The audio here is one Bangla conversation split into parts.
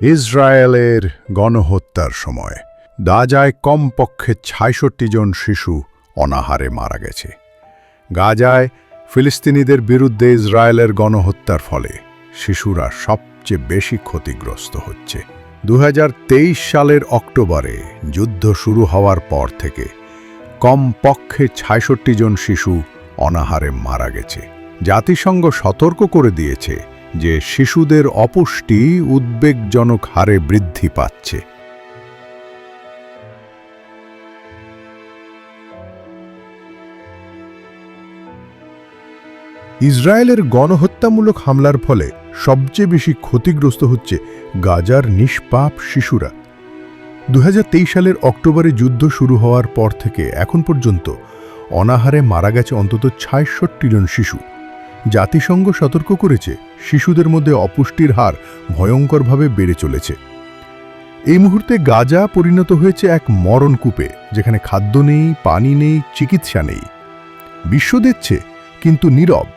ইসরায়েলের গণহত্যার সময় গাজায় কমপক্ষে ৬৬ জন শিশু অনাহারে মারা গেছে। গাজায় ফিলিস্তিনিদের বিরুদ্ধে ইসরায়েলের গণহত্যার ফলে শিশুরা সবচেয়ে বেশি ক্ষতিগ্রস্ত হচ্ছে। ২০২৩ সালের অক্টোবরে যুদ্ধ শুরু হওয়ার পর থেকে কমপক্ষে ৬৬ জন শিশু অনাহারে মারা গেছে। জাতিসংঘ সতর্ক করে দিয়েছে যে শিশুদের অপুষ্টি উদ্বেগজনক হারে বৃদ্ধি পাচ্ছে। ইসরায়েলের গণহত্যামূলক হামলার ফলে সবচেয়ে বেশি ক্ষতিগ্রস্ত হচ্ছে গাজার নিষ্পাপ শিশুরা। ২০২৩ সালের অক্টোবরে যুদ্ধ শুরু হওয়ার পর থেকে এখন পর্যন্ত অনাহারে মারা গেছে অন্তত ৬৬ জন শিশু। জাতিসংঘ সতর্ক করেছে শিশুদের মধ্যে অপুষ্টির হার ভয়ঙ্করভাবে বেড়ে চলেছে। এই মুহূর্তে গাজা পরিণত হয়েছে এক মরণকূপে, যেখানে খাদ্য নেই, পানি নেই, চিকিৎসা নেই। বিশ্ব দেখছে কিন্তু নীরব।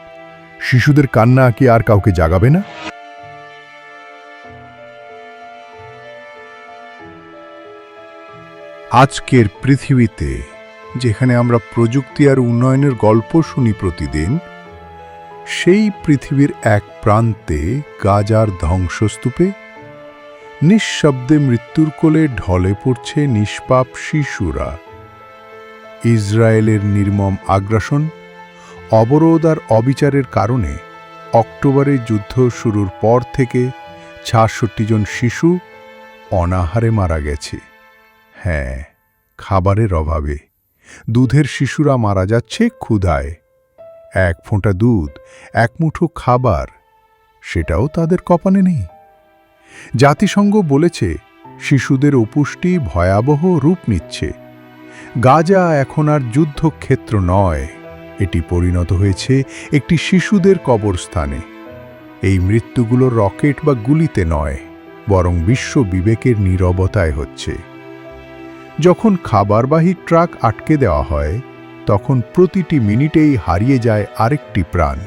শিশুদের কান্না কি আর কাউকে জাগাবে না? আজকের পৃথিবীতে, যেখানে আমরা প্রযুক্তি আর উন্নয়নের গল্প শুনি প্রতিদিন, সেই পৃথিবীর এক প্রান্তে গাজার ধ্বংসস্তূপে নিঃশব্দে মৃত্যুর কোলে ঢলে পড়ছে নিষ্পাপ শিশুরা। ইসরায়েলের নির্মম আগ্রাসন, অবরোধ আর অবিচারের কারণে অক্টোবরে যুদ্ধ শুরুর পর থেকে ৬৬ জন শিশু অনাহারে মারা গেছে। হ্যাঁ, খাবারের অভাবে। দুধের শিশুরা মারা যাচ্ছে ক্ষুধায়। এক ফোঁটা দুধ, এক মুঠো খাবার, সেটাও তাদের কপালে নেই। জাতিসংঘ বলেছে শিশুদের অপুষ্টি ভয়াবহ রূপ নিচ্ছে। গাজা এখন আর যুদ্ধক্ষেত্র নয়, এটি পরিণত হয়েছে একটি শিশুদের কবরস্থানে। এই মৃত্যুগুলো রকেট বা গুলিতে নয়, বরং বিশ্ব বিবেকের নীরবতায় হচ্ছে। যখন খাবারবাহী ট্রাক আটকে দেওয়া হয়, তখন প্রতিটি মিনিটেই হারিয়ে যায় আরেকটি প্রাণ।